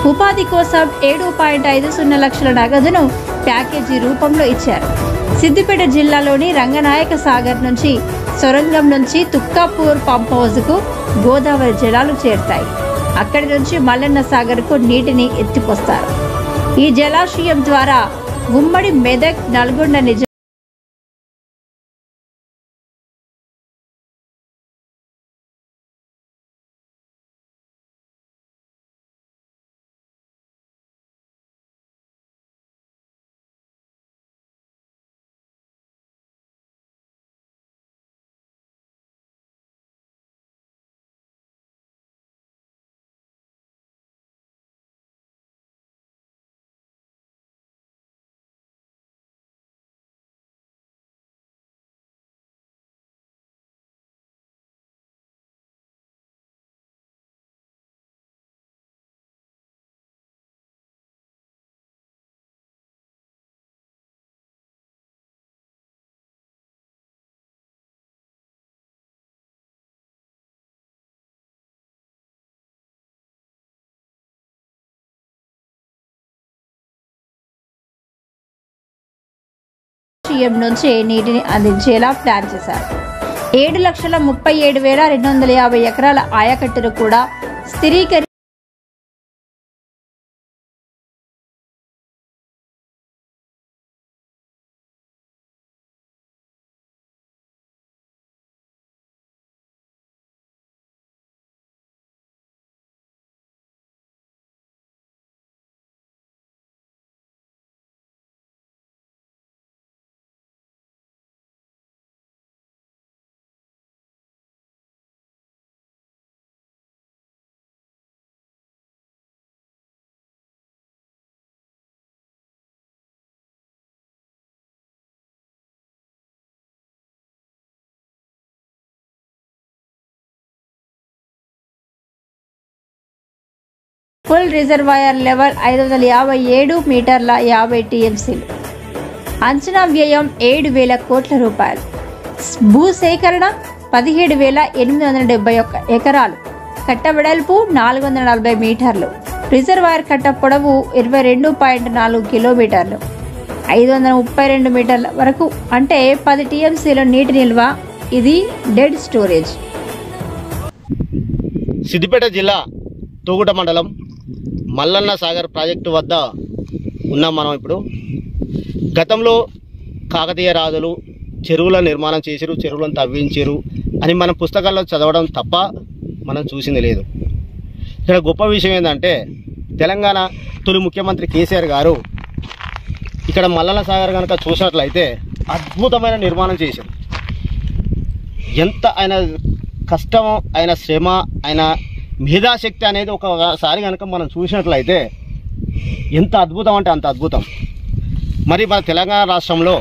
ఉపాధి కోసం 7.50 లక్షల నగదును ప్యాకేజీ రూపంలో ఇచ్చారు. సిద్దిపేట జిల్లాలోని రంగనాయక సాగర్ నుంచి సొరంగం నుంచి తుక్కాపూర్ పంప్ హౌజ్కు గోదావరి జలాలు చేరుతాయి. అక్కడి నుంచి మల్లన్న సాగర్కు నీటిని ఎత్తిపోస్తారు. ఈ జలాశయం ద్వారా ఉమ్మడి మెదక్, నల్గొండ నుంచి నీటిని అందించేలా ప్లాన్ చేశారు. 7,37,250 ఎకరాల ఆయకట్టును కూడా స్థిరీకరించి ఫుల్ రిజర్వాయర్ లెవెల్ 557 మీటర్ల 50 టీఎంసీలు. అంచనా వ్యయం 7,000 కోట్ల రూపాయలు. భూసేకరణ 17,871 ఎకరాలు. కట్ట వెడల్పు 440 మీటర్లు. రిజర్వాయర్ కట్ట పొడవు 22.4 కిలోమీటర్లు. 532 మీటర్ల వరకు అంటే 10 టీఎంసీల నీటి నిల్వ. ఇది డెడ్ స్టోరేజ్. సిద్దిపేట జిల్లా తూగుట మండలం మల్లన్న సాగర్ ప్రాజెక్టు వద్ద ఉన్నాం మనం. ఇప్పుడు గతంలో కాకతీయ రాజులు చెరువుల నిర్మాణం చేసిరు, చెరువులను తవ్వించారు అని మనం పుస్తకాల్లో చదవడం తప్ప మనం చూసింది లేదు. ఇక్కడ గొప్ప విషయం ఏంటంటే తెలంగాణ తొలి ముఖ్యమంత్రి కేసీఆర్ గారు ఇక్కడ మల్లన్న సాగర్ కనుక చూసినట్లయితే అద్భుతమైన నిర్మాణం చేశారు. ఎంత ఆయన కష్టం, ఆయన శ్రమ, ఆయన మేధాశక్తి అనేది ఒకసారి కనుక మనం చూసినట్లయితే ఎంత అద్భుతం అంటే అంత అద్భుతం. మరి మన తెలంగాణ రాష్ట్రంలో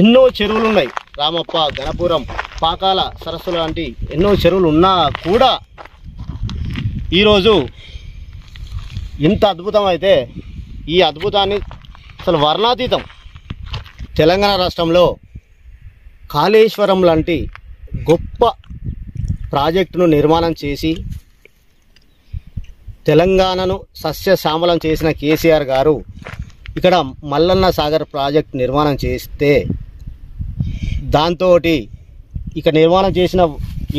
ఎన్నో చెరువులు ఉన్నాయి. రామప్ప, గణపురం, పాకాల సరస్సులు లాంటి ఎన్నో చెరువులు ఉన్నా కూడా ఈరోజు ఎంత అద్భుతం అయితే ఈ అద్భుతాన్ని అసలు వర్ణాతీతం. తెలంగాణ రాష్ట్రంలో కాళేశ్వరం లాంటి గొప్ప ప్రాజెక్టును నిర్మాణం చేసి తెలంగాణను సస్యశ్యామలం చేసిన కేసీఆర్ గారు ఇక్కడ మల్లన్న సాగర్ ప్రాజెక్ట్ నిర్మాణం చేస్తే దాంతో ఇక నిర్మాణం చేసిన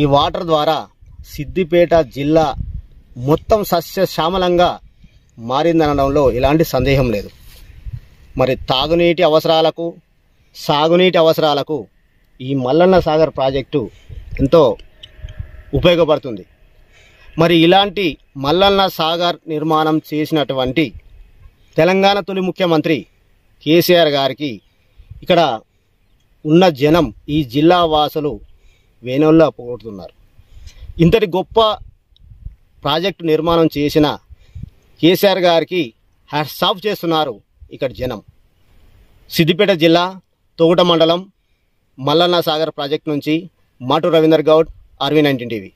ఈ వాటర్ ద్వారా సిద్దిపేట జిల్లా మొత్తం సస్యశ్యామలంగా మారిందనడంలో ఎలాంటి సందేహం లేదు. మరి తాగునీటి అవసరాలకు, సాగునీటి అవసరాలకు ఈ మల్లన్న సాగర్ ప్రాజెక్టు ఎంతో ఉపయోగపడుతుంది. మరి ఇలాంటి మల్లన్న సాగర్ నిర్మాణం చేసినటువంటి తెలంగాణ తొలి ముఖ్యమంత్రి కేసీఆర్ గారికి ఇక్కడ ఉన్న జనం, ఈ జిల్లా వాసులు వేణుల్లో పోగొడుతున్నారు. ఇంతటి గొప్ప ప్రాజెక్టు నిర్మాణం చేసిన కేసీఆర్ గారికి హ్యాట్స్ ఆఫ్ చేస్తున్నారు ఇక్కడ జనం. సిద్దిపేట జిల్లా తొగుట మండలం మల్లన్న సాగర్ ప్రాజెక్టు నుంచి మాటు రవీందర్ గౌడ్, RV19 టీవీ.